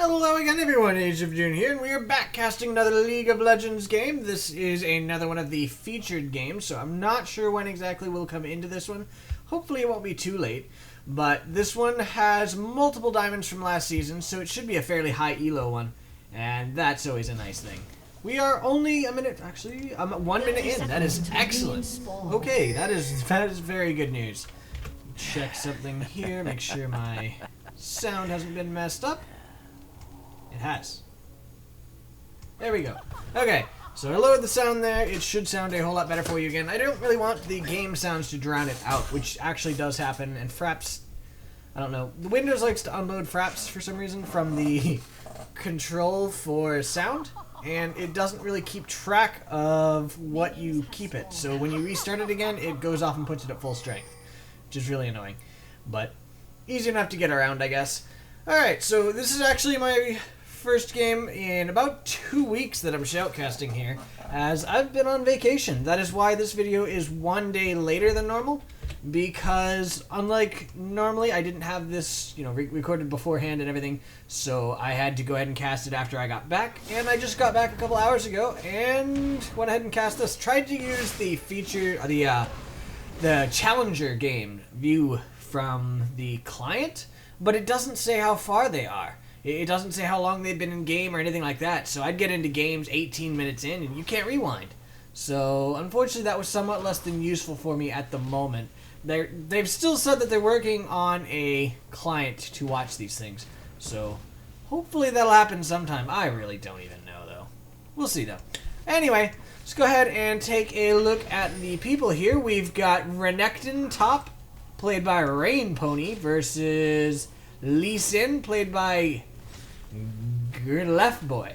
Hello again everyone, Age of June here, and we are back casting another League of Legends game. This is another one of the featured games, so I'm not sure when exactly we'll come into this one. Hopefully it won't be too late, but this one has multiple diamonds from last season, so it should be a fairly high elo one, and that's always a nice thing. We are only a minute, actually, 1 minute in. That is excellent. Okay, that is very good news. Check something here, make sure my sound hasn't been messed up. It has. There we go. Okay, so I lowered the sound there. It should sound a whole lot better for you again. I don't really want the game sounds to drown it out, which actually does happen, and Fraps, I don't know. The Windows likes to unload Fraps for some reason from the control for sound, and it doesn't really keep track of what you keep it. So when you restart it again, it goes off and puts it at full strength, which is really annoying, but easy enough to get around, I guess. Alright, so this is actually my first game in about 2 weeks that I'm shoutcasting here, as I've been on vacation. That is why this video is 1 day later than normal, because unlike normally, I didn't have this, recorded beforehand and everything, so I had to go ahead and cast it after I got back, and I just got back a couple hours ago, and went ahead and cast this. Tried to use the feature, the Challenger game view from the client, but it doesn't say how far they are. It doesn't say how long they've been in game or anything like that. So I'd get into games 18 minutes in and you can't rewind. So unfortunately that was somewhat less than useful for me at the moment. They've still said that they're working on a client to watch these things. So hopefully that'll happen sometime. I really don't even know though. We'll see though. Anyway, let's go ahead and take a look at the people here. We've got Renekton top, played by Rainpwny, versus Lee Sin, played by grnlefboy.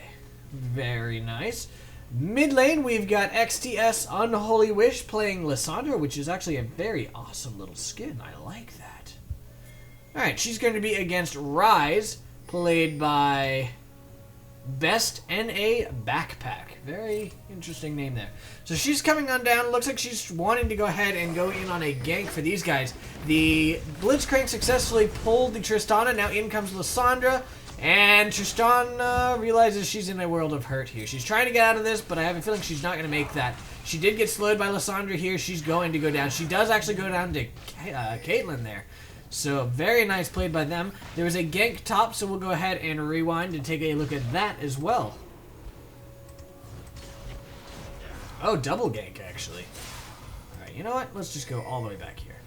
Very nice. Mid lane, we've got XTS Unholy Wish playing Lissandra, which is actually a very awesome little skin. I like that. Alright, she's going to be against Ryze, played by Best NA Backpack. Very interesting name there. So she's coming on down. Looks like she's wanting to go ahead and go in on a gank for these guys. The Blitzcrank successfully pulled the Tristana. Now in comes Lissandra. And Tristana realizes she's in a world of hurt here. She's trying to get out of this, but I have a feeling she's not going to make that. She did get slowed by Lissandra here. She's going to go down. She does actually go down to Caitlyn there. So very nice played by them. There was a gank top, so we'll go ahead and rewind and take a look at that as well. Oh, double gank actually. Alright, you know what? Let's just go all the way back here.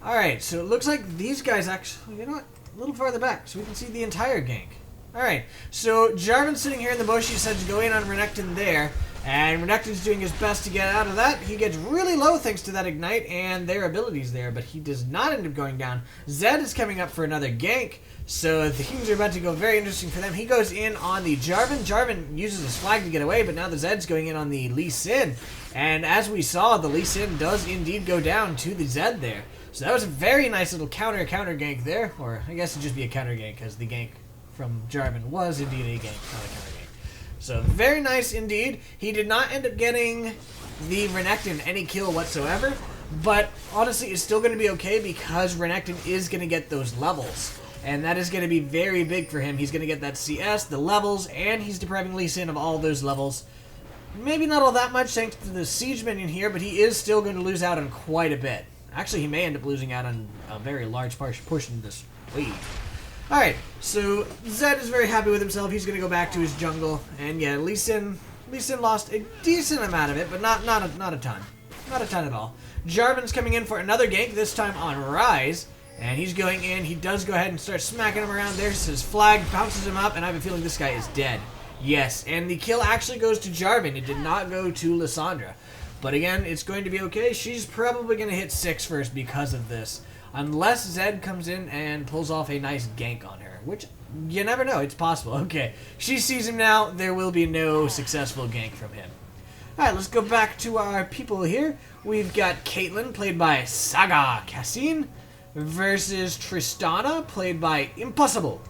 Alright, so it looks like these guys actually, you know what? A little farther back so we can see the entire gank. Alright, so Jarvan's sitting here in the bush. He decides to go in on Renekton there. And Renekton's doing his best to get out of that. He gets really low thanks to that Ignite and their abilities there, but he does not end up going down. Zed is coming up for another gank, so things are about to go very interesting for them. He goes in on the Jarvan. Jarvan uses his flag to get away, but now the Zed's going in on the Lee Sin. And as we saw, the Lee Sin does indeed go down to the Zed there. So that was a very nice little counter gank there, or I guess it'd just be a counter gank, because the gank from Jarvan was indeed a gank, not a counter gank. So very nice indeed. He did not end up getting the Renekton any kill whatsoever, but honestly it's still going to be okay because Renekton is going to get those levels. And that is going to be very big for him. He's going to get that CS, the levels, and he's depriving Lee Sin of all those levels. Maybe not all that much thanks to the siege minion here, but he is still going to lose out on quite a bit. Actually, he may end up losing out on a very large portion of this wave. Alright, so Zed is very happy with himself. He's going to go back to his jungle. And yeah, Lee Sin lost a decent amount of it, but not a ton. Not a ton at all. Jarvan's coming in for another gank, this time on Ryze. And he's going in. He does go ahead and start smacking him around. There's his flag, bounces him up, and I have a feeling this guy is dead. Yes, and the kill actually goes to Jarvan. It did not go to Lissandra. But again, it's going to be okay. She's probably going to hit 6 first because of this. Unless Zed comes in and pulls off a nice gank on her, which you never know. It's possible. Okay, she sees him now. There will be no successful gank from him. Alright, let's go back to our people here. We've got Caitlyn, played by SAGA kasin, versus Tristana, played by Impossible.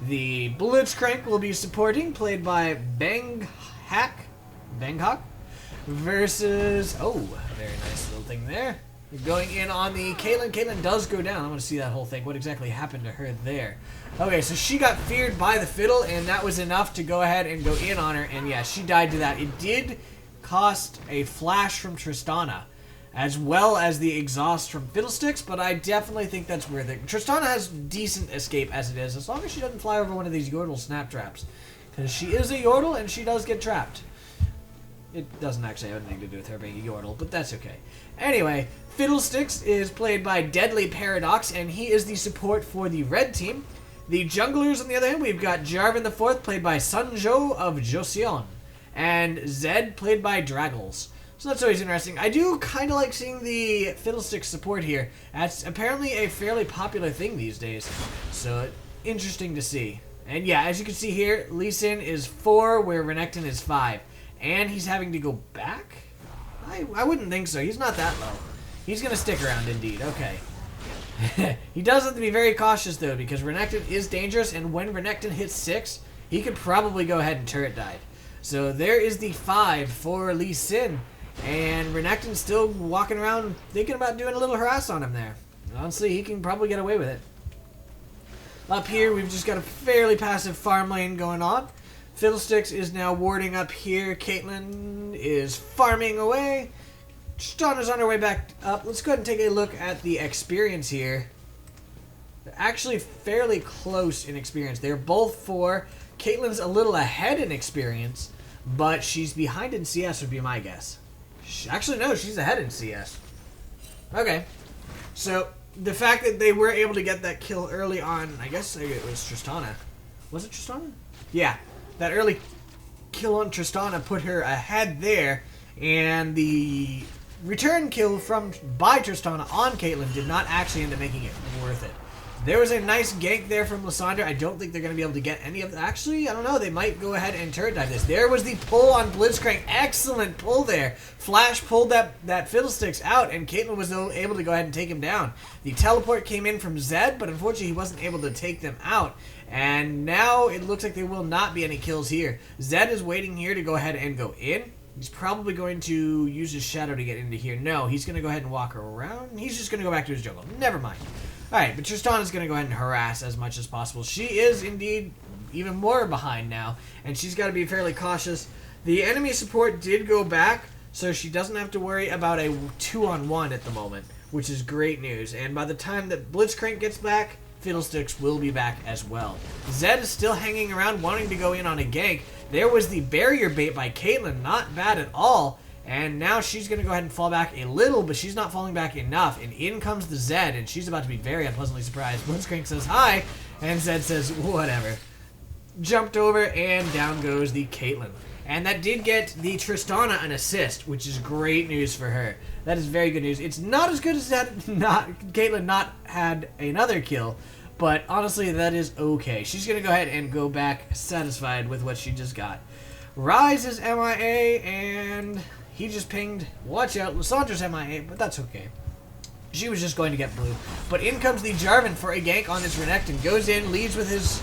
The Blitzcrank will be supporting, played by Banghak, versus, oh, very nice little thing there. Going in on the Caitlyn. Caitlyn does go down. I want to see that whole thing. What exactly happened to her there? Okay, so she got feared by the Fiddle, and that was enough to go ahead and go in on her. And yeah, she died to that. It did cost a flash from Tristana, as well as the exhaust from Fiddlesticks, but I definitely think that's worth it. Tristana has decent escape as it is, as long as she doesn't fly over one of these Yordle snap traps. Because she is a Yordle, and she does get trapped. It doesn't actually have anything to do with her being a Yordle, but that's okay. Anyway, Fiddlesticks is played by Deadly Paradox, and he is the support for the red team. The junglers, on the other hand, we've got Jarvan IV, played by Sunjo of Joseon, and Zed, played by Dragles. So that's always interesting. I do kind of like seeing the Fiddlesticks support here. That's apparently a fairly popular thing these days. So, interesting to see. And yeah, as you can see here, Lee Sin is 4, where Renekton is 5. And he's having to go back? I wouldn't think so. He's not that low. He's going to stick around, indeed. Okay. He does have to be very cautious, though, because Renekton is dangerous, and when Renekton hits 6, he could probably go ahead and turret dive. So there is the 5 for Lee Sin. And Renekton's still walking around thinking about doing a little harass on him there. Honestly, he can probably get away with it. Up here, we've just got a fairly passive farm lane going on. Fiddlesticks is now warding up here. Caitlyn is farming away. Tristana's on her way back up. Let's go ahead and take a look at the experience here. They're actually fairly close in experience. They're both 4. Caitlyn's a little ahead in experience, but she's behind in CS would be my guess. Actually, no, she's ahead in CS. Okay. So, the fact that they were able to get that kill early on, I guess it was Tristana. Was it Tristana? Yeah. That early kill on Tristana put her ahead there, and the return kill by Tristana on Caitlyn did not actually end up making it worth it. There was a nice gank there from Lissandra. I don't think they're going to be able to get any of that. Actually, I don't know. They might go ahead and turret dive this. There was the pull on Blitzcrank. Excellent pull there. Flash pulled that Fiddlesticks out, and Caitlyn was able to go ahead and take him down. The teleport came in from Zed, but unfortunately he wasn't able to take them out. And now it looks like there will not be any kills here. Zed is waiting here to go ahead and go in. He's probably going to use his shadow to get into here. No, he's going to go ahead and walk around. He's just going to go back to his jungle. Never mind. Alright, but Tristana's going to go ahead and harass as much as possible. She is indeed even more behind now, and she's got to be fairly cautious. The enemy support did go back, so she doesn't have to worry about a 2-on-1 at the moment, which is great news. And by the time that Blitzcrank gets back, Fiddlesticks will be back as well. Zed is still hanging around, wanting to go in on a gank. There was the barrier bait by Caitlyn, not bad at all. And now she's going to go ahead and fall back a little, but she's not falling back enough. And in comes the Zed, and she's about to be very unpleasantly surprised. Blitzcrank says hi, and Zed says whatever. Jumped over, and down goes the Caitlyn. And that did get the Tristana an assist, which is great news for her. That is very good news. It's not as good as Caitlyn not had another kill, but honestly, that is okay. She's going to go ahead and go back satisfied with what she just got. Ryze is MIA, and he just pinged. Watch out, Lissandra's MIA, but that's okay. She was just going to get blue. But in comes the Jarvan for a gank on this Renekton. Goes in, leads with his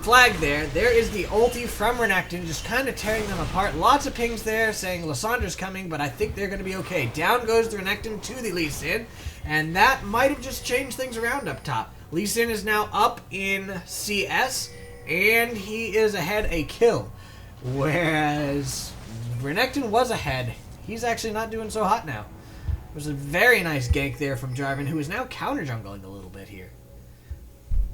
flag there. There is the ulti from Renekton, just kind of tearing them apart. Lots of pings there saying Lissandra's coming, but I think they're going to be okay. Down goes the Renekton to the Lee Sin, and that might have just changed things around up top. Lee Sin is now up in CS, and he is ahead a kill. Whereas Renekton was ahead. He's actually not doing so hot now. There's a very nice gank there from Jarvan, who is now counter-jungling a little bit here.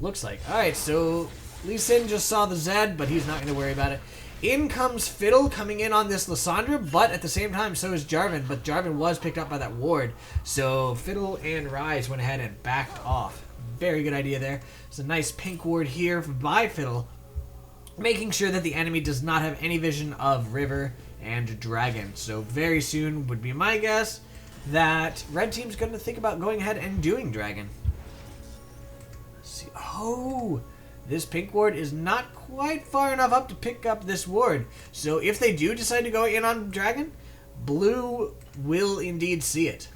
Looks like. Alright, so Lee Sin just saw the Zed, but he's not going to worry about it. In comes Fiddle coming in on this Lissandra, but at the same time, so is Jarvan. But Jarvan was picked up by that ward, so Fiddle and Ryze went ahead and backed off. Very good idea there. It's a nice pink ward here by Fiddle, making sure that the enemy does not have any vision of River and Dragon. So very soon would be my guess that Red Team's going to think about going ahead and doing Dragon. Let's see. Oh, this pink ward is not quite far enough up to pick up this ward. So if they do decide to go in on Dragon, Blue will indeed see it.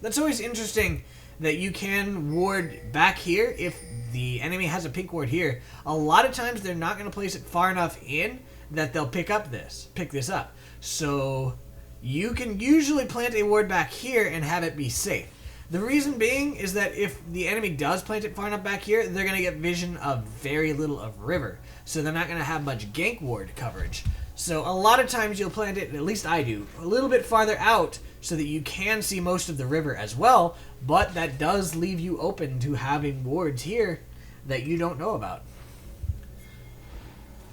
That's always interesting that you can ward back here if the enemy has a pink ward here. A lot of times they're not going to place it far enough in that they'll pick this up. So you can usually plant a ward back here and have it be safe. The reason being is that if the enemy does plant it far enough back here, they're going to get vision of very little of river. So they're not going to have much gank ward coverage. So a lot of times you'll plant it, at least I do, a little bit farther out so that you can see most of the river as well. But that does leave you open to having wards here that you don't know about.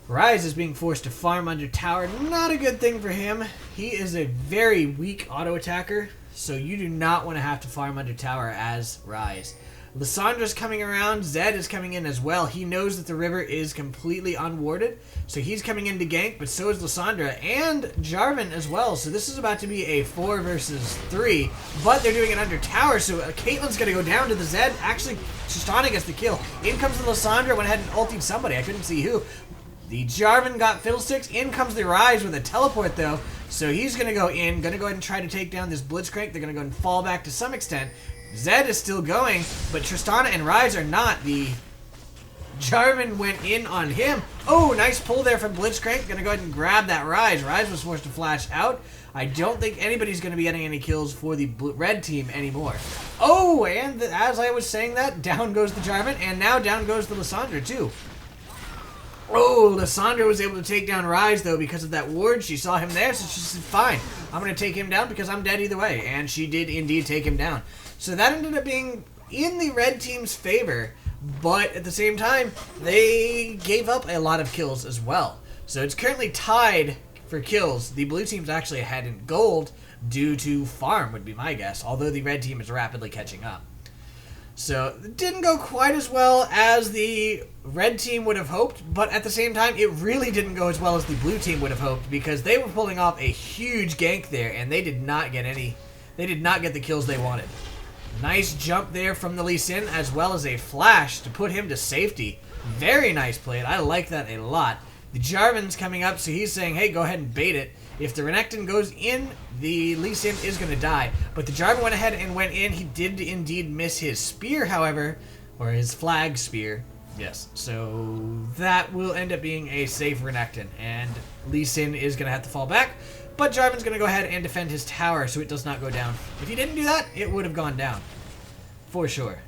Ryze is being forced to farm under tower. Not a good thing for him. He is a very weak auto attacker, so you do not want to have to farm under tower as Ryze. Lissandra's coming around. Zed is coming in as well. He knows that the river is completely unwarded, so he's coming in to gank, but so is Lissandra and Jarvan as well. So this is about to be a 4 versus 3, but they're doing it under tower, so Caitlyn's going to go down to the Zed. Actually, Tristana gets the kill. In comes the Lissandra, went ahead and ultied somebody. I couldn't see who. The Jarvan got Fiddlesticks. In comes the Ryze with a teleport, though. So he's going to go in. Going to go ahead and try to take down this Blitzcrank. They're going to go and fall back to some extent. Zed is still going, but Tristana and Ryze are not. The Jarvan went in on him. Oh, nice pull there from Blitzcrank. Going to go ahead and grab that Ryze. Ryze was forced to flash out. I don't think anybody's going to be getting any kills for the red team anymore. Oh, and as I was saying that, down goes the Jarvan, and now down goes the Lissandra, too. Oh, Lissandra was able to take down Ryze, though, because of that ward. She saw him there, so she said, fine, I'm going to take him down because I'm dead either way. And she did indeed take him down. So that ended up being in the red team's favor, but at the same time, they gave up a lot of kills as well. So it's currently tied for kills. The blue team's actually ahead in gold due to farm, would be my guess, although the red team is rapidly catching up. So it didn't go quite as well as the red team would have hoped, but at the same time, it really didn't go as well as the blue team would have hoped because they were pulling off a huge gank there, and they did not get the kills they wanted. Nice jump there from the Lee Sin, as well as a flash to put him to safety. Very nice play. I like that a lot. The Jarvan's coming up, so he's saying, hey, go ahead and bait it. If the Renekton goes in, the Lee Sin is going to die. But the Jarvan went ahead and went in. He did indeed miss his spear, however, or his flag spear. Yes, so that will end up being a safe Renekton, and Lee Sin is going to have to fall back. But Jarvan's going to go ahead and defend his tower so it does not go down. If he didn't do that, it would have gone down. For sure.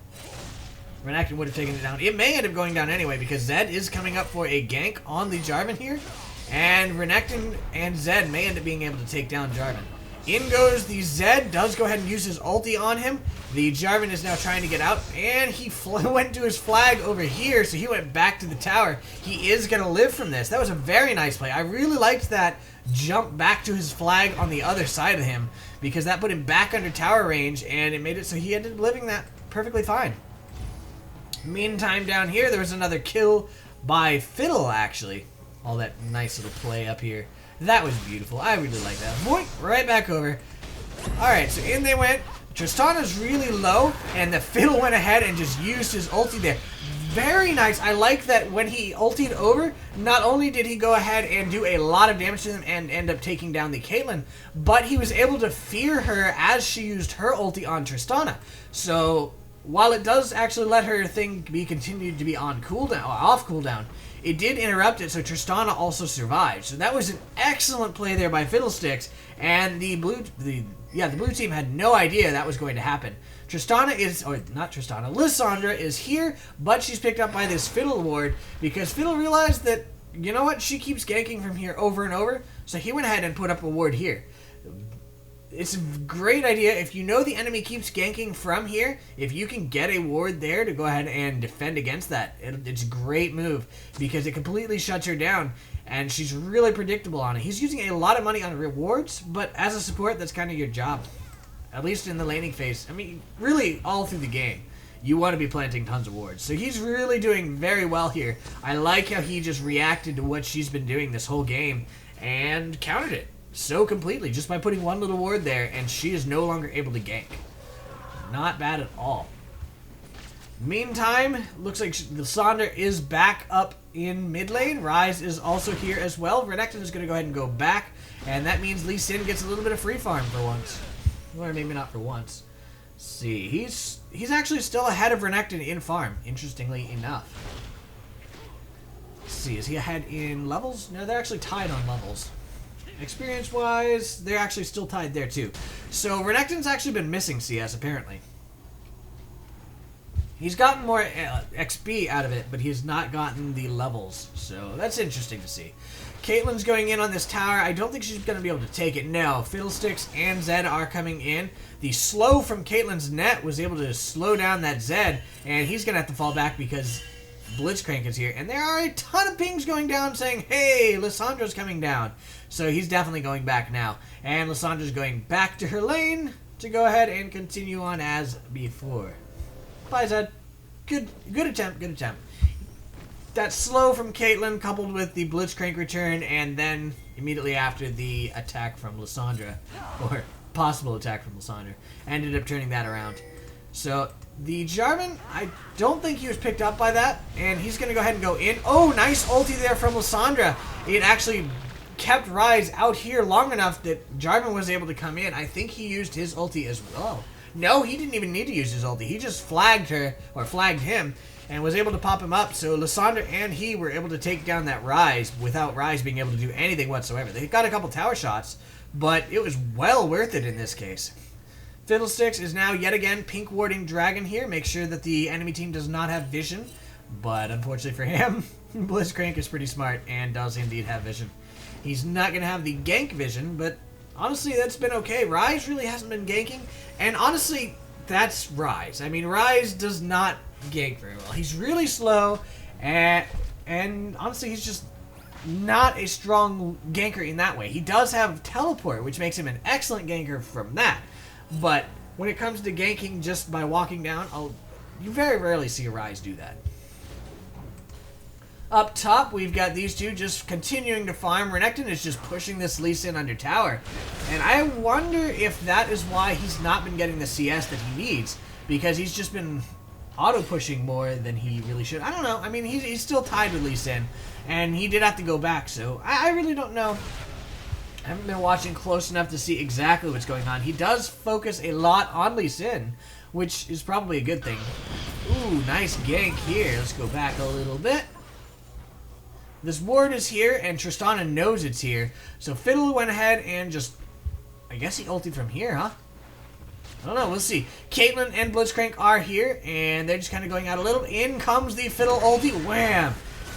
Renekton would have taken it down. It may end up going down anyway because Zed is coming up for a gank on the Jarvan here. And Renekton and Zed may end up being able to take down Jarvan. In goes the Zed, does go ahead and use his ulti on him. The Jarvan is now trying to get out, and he went to his flag over here, so he went back to the tower. He is going to live from this. That was a very nice play. I really liked that jump back to his flag on the other side of him, because that put him back under tower range, and it made it so he ended up living that perfectly fine. Meantime, down here, there was another kill by Fiddle, actually. All that nice little play up here. That was beautiful. I really like that. Boink, right back over. Alright, so in they went. Tristana's really low, and the Fiddle went ahead and just used his ulti there. Very nice. I like that when he ultied over, not only did he go ahead and do a lot of damage to them and end up taking down the Caitlyn, but he was able to fear her as she used her ulti on Tristana. So while it does actually let her thing be continued to be on cooldown, off cooldown, it did interrupt it, so Tristana also survived. So that was an excellent play there by Fiddlesticks, and the blue team had no idea that was going to happen. Lissandra is here, but she's picked up by this Fiddle ward because Fiddle realized that, you know what, she keeps ganking from here over and over, so he went ahead and put up a ward here. It's a great idea. If you know the enemy keeps ganking from here, if you can get a ward there to go ahead and defend against that, it's a great move because it completely shuts her down, and she's really predictable on it. He's using a lot of money on rewards, but as a support, that's kind of your job. At least in the laning phase. I mean, really all through the game. You want to be planting tons of wards. So he's really doing very well here. I like how he just reacted to what she's been doing this whole game and countered it so completely just by putting one little ward there, and she is no longer able to gank. Not bad at all. Meantime, looks like Lissandra is back up in mid lane. Ryze is also here as well. Renekton is going to go ahead and go back, and that means Lee Sin gets a little bit of free farm for once. Or maybe not for once. Let's see, he's actually still ahead of Renekton in farm, interestingly enough. Let's see, is he ahead in levels? No, they're actually tied on levels. Experience-wise, they're actually still tied there too. So Renekton's actually been missing CS, apparently. He's gotten more XP out of it, but he's not gotten the levels. So that's interesting to see. Caitlyn's going in on this tower. I don't think she's going to be able to take it. No, Fiddlesticks and Zed are coming in. The slow from Caitlyn's net was able to slow down that Zed, and he's going to have to fall back because Blitzcrank is here. And there are a ton of pings going down saying, hey, Lissandra's coming down. So he's definitely going back now. And Lissandra's going back to her lane to go ahead and continue on as before. Bye, Zed. Good attempt, good attempt. That slow from Caitlyn coupled with the Blitzcrank return, and then immediately after the attack from Lissandra, or possible attack from Lissandra, ended up turning that around. So the Jarvan, I don't think he was picked up by that, and he's going to go ahead and go in. Oh, nice ulti there from Lissandra. It actually kept Ryze out here long enough that Jarvan was able to come in. I think he used his ulti as well. No, he didn't even need to use his ulti. He just flagged her, or flagged him, and was able to pop him up. So Lissandra and he were able to take down that Ryze without Ryze being able to do anything whatsoever. They got a couple tower shots, but it was well worth it in this case. Fiddlesticks is now yet again pink warding Dragon here. Make sure that the enemy team does not have vision. But unfortunately for him, Blitzcrank is pretty smart and does indeed have vision. He's not going to have the gank vision, but honestly, that's been okay. Ryze really hasn't been ganking, and honestly, that's Ryze. I mean, Ryze does not gank very well. He's really slow, and honestly, he's just not a strong ganker in that way. He does have teleport, which makes him an excellent ganker from that, but when it comes to ganking just by walking down, you very rarely see a Ryze do that. Up top, we've got these two just continuing to farm. Renekton is just pushing this Lee Sin under tower. And I wonder if that is why he's not been getting the CS that he needs. Because he's just been auto-pushing more than he really should. I don't know. I mean, he's still tied with Lee Sin. And he did have to go back, so I really don't know. I haven't been watching close enough to see exactly what's going on. He does focus a lot on Lee Sin, which is probably a good thing. Ooh, nice gank here. Let's go back a little bit. This ward is here, and Tristana knows it's here. So Fiddle went ahead and just, I guess he ulted from here, huh? I don't know, we'll see. Caitlyn and Blitzcrank are here, and they're just kind of going out a little. In comes the Fiddle ulti, wham!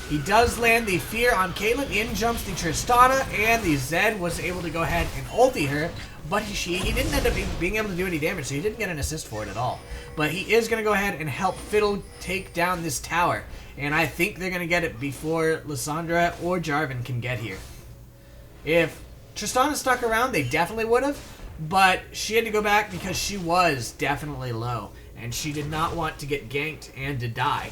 He does land the fear on Caitlyn, in jumps the Tristana, and the Zed was able to go ahead and ulti her, but he didn't end up being able to do any damage, so he didn't get an assist for it at all. But he is going to go ahead and help Fiddle take down this tower. And I think they're going to get it before Lissandra or Jarvan can get here. If Tristana stuck around, they definitely would have. But she had to go back because she was definitely low. And she did not want to get ganked and to die.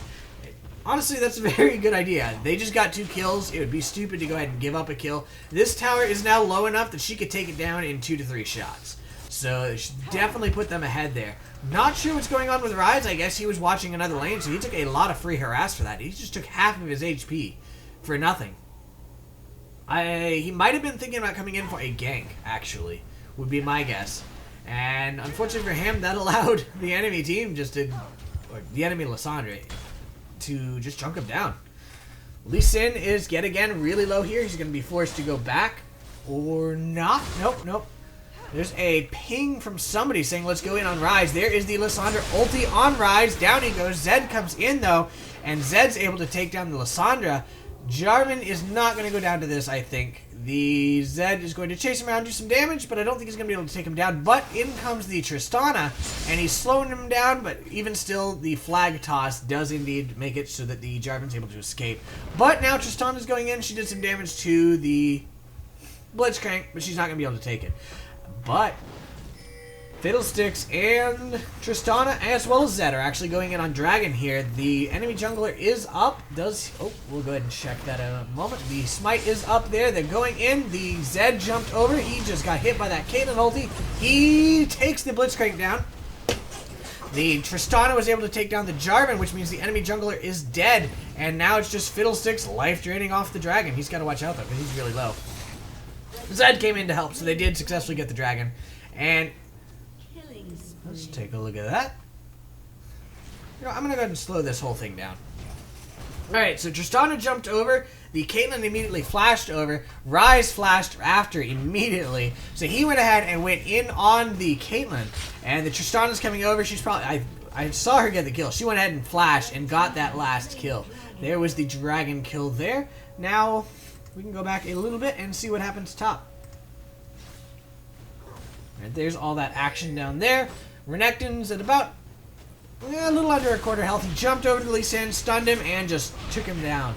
Honestly, that's a very good idea. They just got 2 kills. It would be stupid to go ahead and give up a kill. This tower is now low enough that she could take it down in 2 to 3 shots. So she definitely put them ahead there. Not sure what's going on with Ryze. I guess he was watching another lane, so he took a lot of free harass for that. He just took half of his HP for nothing. He might have been thinking about coming in for a gank, actually, would be my guess. And unfortunately for him, that allowed the enemy team just to, or the enemy Lissandra, to just chunk him down. Lee Sin is yet again really low here. He's going to be forced to go back or not. Nope. There's a ping from somebody saying, let's go in on Ryze. There is the Lissandra ulti on Ryze. Down he goes. Zed comes in, though, and Zed's able to take down the Lissandra. Jarvan is not going to go down to this, I think. The Zed is going to chase him around, do some damage, but I don't think he's going to be able to take him down. But in comes the Tristana, and he's slowing him down, but even still, the flag toss does indeed make it so that the Jarvan's able to escape. But now Tristana's going in. She did some damage to the Blitzcrank, but she's not going to be able to take it. But Fiddlesticks and Tristana, as well as Zed, are actually going in on Dragon here. The enemy jungler is up. We'll go ahead and check that out in a moment. The smite is up there. They're going in. The Zed jumped over. He just got hit by that Caitlyn ulti. He takes the Blitzcrank down. The Tristana was able to take down the Jarvan, which means the enemy jungler is dead. And now it's just Fiddlesticks life draining off the Dragon. He's got to watch out, though, because he's really low. Zed came in to help, so they did successfully get the Dragon. And let's take a look at that. You know, I'm going to go ahead and slow this whole thing down. Alright, so Tristana jumped over. The Caitlyn immediately flashed over. Ryze flashed after immediately. So he went ahead and went in on the Caitlyn. And the Tristana's coming over. She's probably... I saw her get the kill. She went ahead and flashed and got that last kill. There was the dragon kill there. Now, we can go back a little bit and see what happens top. And there's all that action down there. Renekton's at about a little under a quarter health. He jumped over to Lee Sin, stunned him, and just took him down.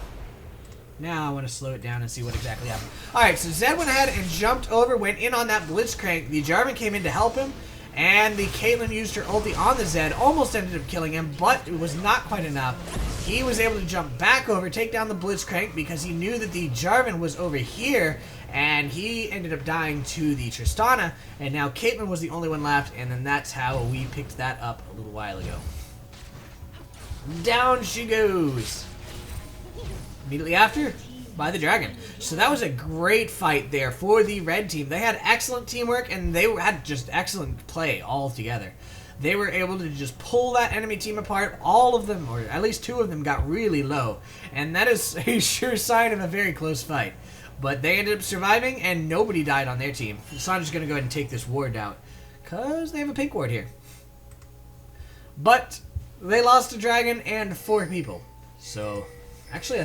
Now I want to slow it down and see what exactly happened. Alright, so Zed went ahead and jumped over, went in on that Blitzcrank. The Jarvan came in to help him, and the Caitlyn used her ulti on the Zed, almost ended up killing him, but it was not quite enough. He was able to jump back over, take down the Blitzcrank, because he knew that the Jarvan was over here, and he ended up dying to the Tristana, and now Caitlyn was the only one left, and then that's how we picked that up a little while ago. Down she goes. Immediately after, by the dragon. So that was a great fight there for the red team. They had excellent teamwork, and they had just excellent play all together. They were able to just pull that enemy team apart. All of them, or at least 2 of them, got really low. And that is a sure sign of a very close fight. But they ended up surviving, and nobody died on their team. Sandra's going to go ahead and take this ward out, because they have a pink ward here. But they lost a dragon and 4 people. So, actually,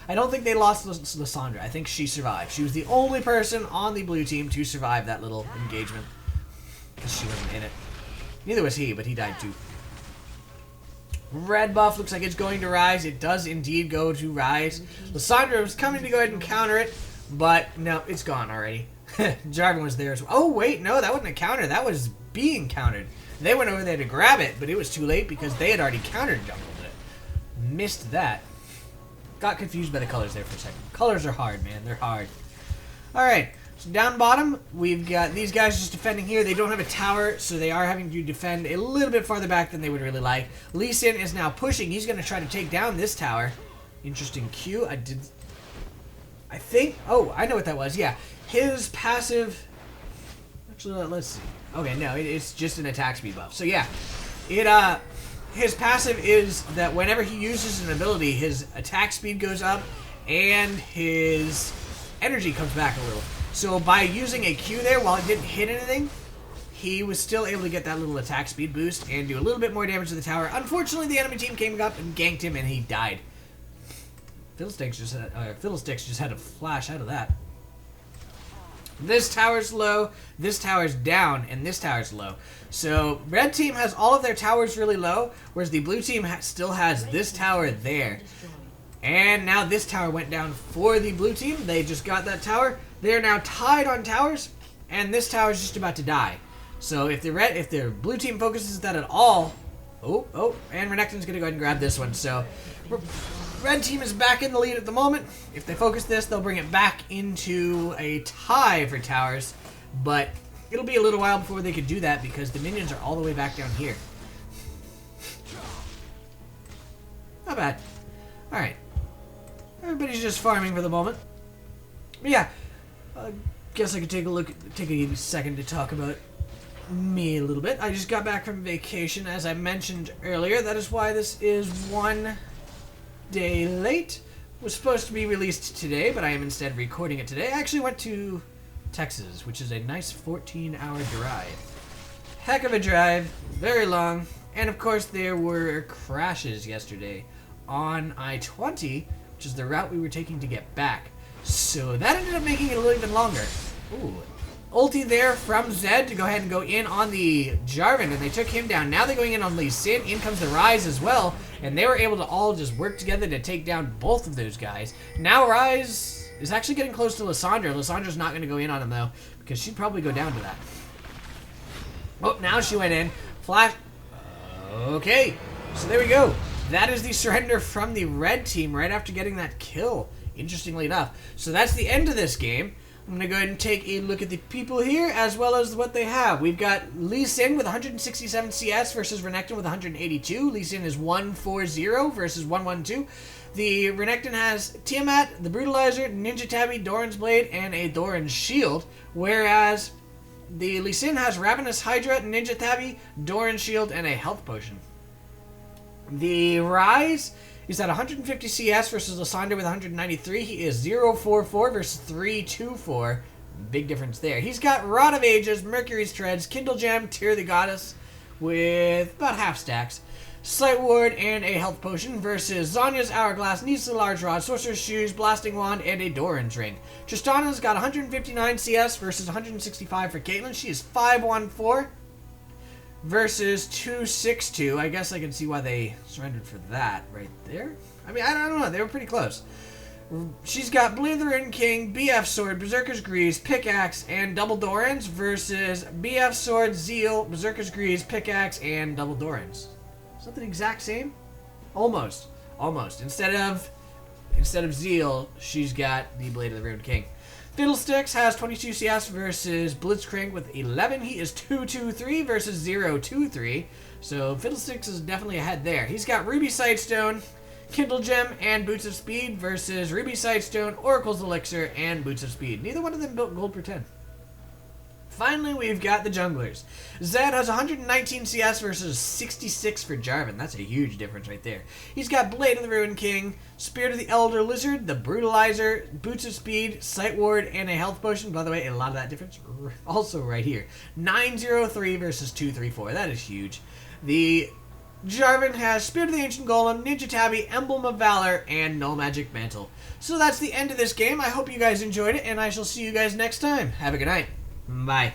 I don't think they lost Lissandra. I think she survived. She was the only person on the blue team to survive that little engagement, because she wasn't in it. Neither was he, but he died too. Red buff looks like it's going to Ryze. It does indeed go to Ryze. Lissandra was coming to go ahead and counter it, but no, it's gone already. Jarvan was there as well. Oh, wait, no, that wasn't a counter. That was being countered. They went over there to grab it, but it was too late because they had already countered jungled it. Missed that. Got confused by the colors there for a second. Colors are hard, man. They're hard. Alright, so down bottom, we've got these guys just defending here. They don't have a tower, so they are having to defend a little bit farther back than they would really like. Lee Sin is now pushing. He's going to try to take down this tower. Interesting Q. I think... Oh, I know what that was. Yeah. His passive... Actually, let's see. Okay, no, it's just an attack speed buff. So, yeah. His passive is that whenever he uses an ability, his attack speed goes up and his energy comes back a little. So by using a Q there, while it didn't hit anything, he was still able to get that little attack speed boost and do a little bit more damage to the tower. Unfortunately, the enemy team came up and ganked him and he died. Fiddlesticks just had a flash out of that. This tower's low, this tower's down, and this tower's low. So, red team has all of their towers really low, whereas the blue team still has this tower there. And now this tower went down for the blue team. They just got that tower. They are now tied on towers, and this tower is just about to die. So, if the blue team focuses that at all... Oh, and Renekton's going to go ahead and grab this one. So, red team is back in the lead at the moment. If they focus this, they'll bring it back into a tie for towers. But it'll be a little while before they could do that because the minions are all the way back down here. Not bad. Alright. Everybody's just farming for the moment. But yeah, I guess I could take a second to talk about me a little bit. I just got back from vacation, as I mentioned earlier. That is why this is 1 day late. It was supposed to be released today, but I am instead recording it today. I actually went to Texas, which is a nice 14-hour drive. Heck of a drive, very long, and of course there were crashes yesterday on I-20, which is the route we were taking to get back. So that ended up making it a little even longer. Ooh. Ulti there from Zed to go ahead and go in on the Jarvan, and they took him down. Now they're going in on Lee Sin. In comes the Ryze as well, and they were able to all just work together to take down both of those guys. Now Ryze is actually getting close to Lissandra. Lissandra's not going to go in on him, though, because she'd probably go down to that. Oh, now she went in. Flash. Okay, so there we go. That is the surrender from the red team right after getting that kill, interestingly enough. So that's the end of this game. I'm going to go ahead and take a look at the people here, as well as what they have. We've got Lee Sin with 167 CS versus Renekton with 182. Lee Sin is 140 versus 112. The Renekton has Tiamat, the Brutalizer, Ninja Tabby, Doran's Blade, and a Doran's Shield, whereas the Lee Sin has Ravenous Hydra, Ninja Tabby, Doran's Shield, and a Health Potion. The Ryze He's at 150 CS versus Lissandra with 193. He is 044 versus 324. Big difference there. He's got Rod of Ages, Mercury's Treads, Kindle Gem, Tear the Goddess with about half stacks, Sight Ward, and a Health Potion versus Zonya's Hourglass, Needs the Large Rod, Sorcerer's Shoes, Blasting Wand, and a Doran's Ring. Tristana's got 159 CS versus 165 for Caitlyn. She is 514 versus 262. I guess I can see why they surrendered for that right there. I mean, I don't know. They were pretty close. She's got Blade of the Written King, BF Sword, Berserker's Grease, Pickaxe, and Double Dorans versus BF Sword, Zeal, Berserker's Grease, Pickaxe, and Double Dorans. Is that the exact same? Almost. Almost. Instead of Zeal, she's got the Blade of the Written King. Fiddlesticks has 22 CS versus Blitzcrank with 11. He is 223 versus 023. So Fiddlesticks is definitely ahead there. He's got Ruby Sightstone, Kindle Gem, and Boots of Speed versus Ruby Sightstone, Oracle's Elixir, and Boots of Speed. Neither one of them built gold per 10. Finally, we've got the junglers. Zed has 119 CS versus 66 for Jarvan. That's a huge difference right there. He's got Blade of the Ruined King, Spirit of the Elder Lizard, the Brutalizer, Boots of Speed, Sight Ward, and a Health Potion. By the way, a lot of that difference also right here. 903 versus 234. That is huge. The Jarvan has Spirit of the Ancient Golem, Ninja Tabby, Emblem of Valor, and Null Magic Mantle. So that's the end of this game. I hope you guys enjoyed it, and I shall see you guys next time. Have a good night. Bye.